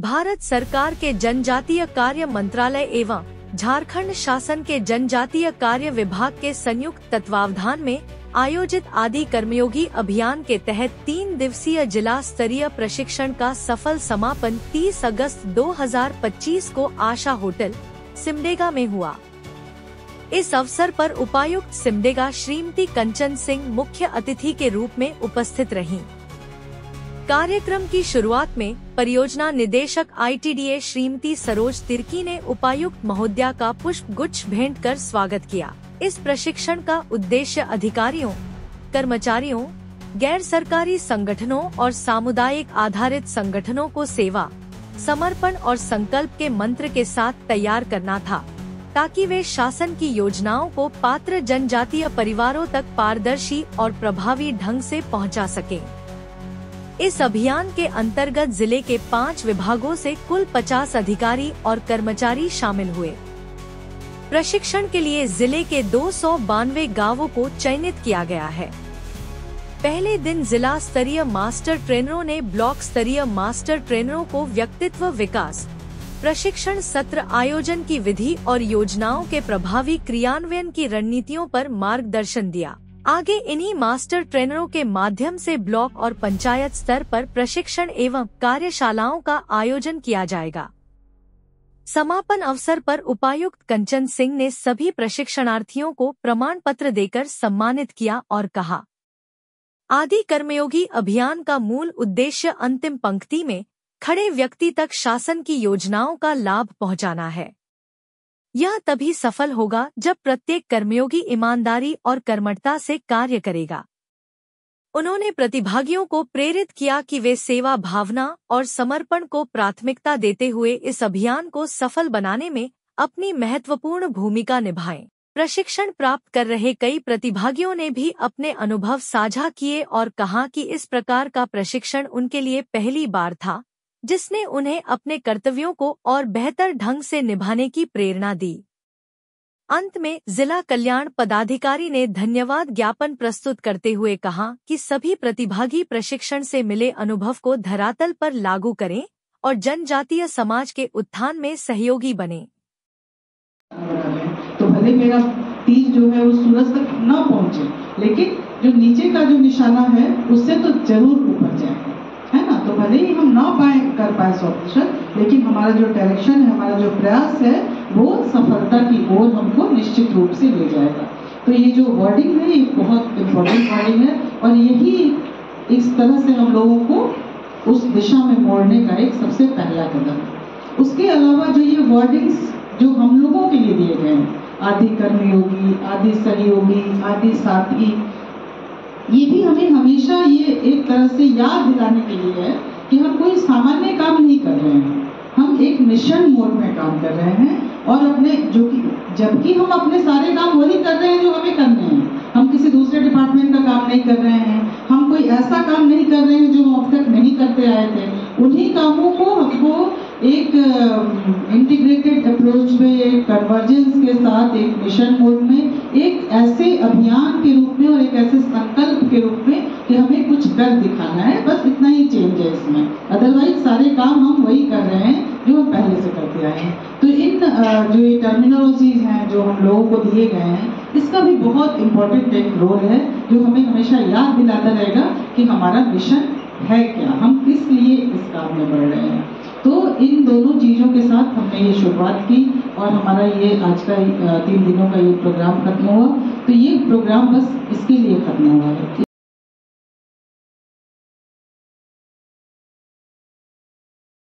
भारत सरकार के जनजातीय कार्य मंत्रालय एवं झारखंड शासन के जनजातीय कार्य विभाग के संयुक्त तत्वावधान में आयोजित आदि कर्मयोगी अभियान के तहत 3 दिवसीय जिला स्तरीय प्रशिक्षण का सफल समापन 30 अगस्त 2025 को आशा होटल सिमडेगा में हुआ। इस अवसर पर उपायुक्त सिमडेगा श्रीमती कंचन सिंह मुख्य अतिथि के रूप में उपस्थित रहीं। कार्यक्रम की शुरुआत में परियोजना निदेशक ITDA श्रीमती सरोज तिर्की ने उपायुक्त महोदया का पुष्प गुच्छ भेंट कर स्वागत किया। इस प्रशिक्षण का उद्देश्य अधिकारियों, कर्मचारियों, गैर सरकारी संगठनों और सामुदायिक आधारित संगठनों को सेवा, समर्पण और संकल्प के मंत्र के साथ तैयार करना था, ताकि वे शासन की योजनाओं को पात्र जनजातीय परिवारों तक पारदर्शी और प्रभावी ढंग से पहुंचा सकें। इस अभियान के अंतर्गत जिले के 5 विभागों से कुल 50 अधिकारी और कर्मचारी शामिल हुए। प्रशिक्षण के लिए जिले के 292 गांवों को चयनित किया गया है। पहले दिन जिला स्तरीय मास्टर ट्रेनरों ने ब्लॉक स्तरीय मास्टर ट्रेनरों को व्यक्तित्व विकास प्रशिक्षण सत्र आयोजन की विधि और योजनाओं के प्रभावी क्रियान्वयन की रणनीतियों पर मार्गदर्शन दिया। आगे इन्हीं मास्टर ट्रेनरों के माध्यम से ब्लॉक और पंचायत स्तर पर प्रशिक्षण एवं कार्यशालाओं का आयोजन किया जाएगा। समापन अवसर पर उपायुक्त कंचन सिंह ने सभी प्रशिक्षणार्थियों को प्रमाण पत्र देकर सम्मानित किया और कहा, आदि कर्मयोगी अभियान का मूल उद्देश्य अंतिम पंक्ति में खड़े व्यक्ति तक शासन की योजनाओं का लाभ पहुंचाना है। यह तभी सफल होगा जब प्रत्येक कर्मयोगी ईमानदारी और कर्मठता से कार्य करेगा। उन्होंने प्रतिभागियों को प्रेरित किया कि वे सेवा भावना और समर्पण को प्राथमिकता देते हुए इस अभियान को सफल बनाने में अपनी महत्वपूर्ण भूमिका निभाएं। प्रशिक्षण प्राप्त कर रहे कई प्रतिभागियों ने भी अपने अनुभव साझा किए और कहा कि इस प्रकार का प्रशिक्षण उनके लिए पहली बार था, जिसने उन्हें अपने कर्तव्यों को और बेहतर ढंग से निभाने की प्रेरणा दी। अंत में जिला कल्याण पदाधिकारी ने धन्यवाद ज्ञापन प्रस्तुत करते हुए कहा कि सभी प्रतिभागी प्रशिक्षण से मिले अनुभव को धरातल पर लागू करें और जनजातीय समाज के उत्थान में सहयोगी बने। तो भले मेरा तीर जो है वो सूरज तक न पहुंचे, लेकिन जो नीचे का जो निशाना है उससे तो जरूर ऊपर जाए, है ना। तो भले ही हम ना कर पाए 100%, लेकिन हमारा जो डायरेक्शन है, हमारा जो प्रयास है, वो सफलता की ओर हमको निश्चित रूप से ले जाएगा। तो ये जो वर्डिंग है ये बहुत इम्पोर्टेंट वर्डिंग है और यही इस तरह से हम लोगों को उस दिशा में मोड़ने का एक सबसे पहला कदम है। उसके अलावा जो ये वर्डिंग्स जो हम लोगों के लिए दिए गए हैं, आदि कर्मयोगी, आदि सहयोगी, आदि साथी, ये भी हमें हमेशा ये एक तरह से याद दिलाने के लिए है कि हम कोई सामान्य काम नहीं कर रहे हैं, हम एक मिशन मोड में काम कर रहे हैं और अपने जबकि हम अपने सारे काम वही कर रहे हैं जो हमें करने हैं। हम किसी दूसरे डिपार्टमेंट का काम नहीं कर रहे हैं, हम कोई ऐसा काम नहीं कर रहे हैं जो हम अब तक नहीं करते आए थे। उन्हीं कामों को हमको एक इंटीग्रेटेड अप्रोच में, एक कन्वर्जेंस के साथ, एक मिशन मोड में, एक ऐसे अभियान के रूप में और एक ऐसे संकल्प के रूप में कि हमें कुछ कर दिखाना है, बस इतना ही चेंज है इसमें। अदरवाइज सारे काम हम वही कर रहे हैं जो हम पहले से करते आए हैं। तो इन जो ये टर्मिनोलॉजीज हैं जो हम लोगों को दिए गए हैं, इसका भी बहुत इम्पोर्टेंट एक रोल है जो हमें हमेशा याद दिलाता रहेगा कि हमारा मिशन है क्या, हम किस लिए इस काम में बढ़ रहे हैं। तो इन दोनों चीजों के साथ हमने ये शुरुआत की और हमारा ये आज का 3 दिनों का ये प्रोग्राम खत्म हुआ। तो ये प्रोग्राम बस इसके लिए खत्म हुआ है।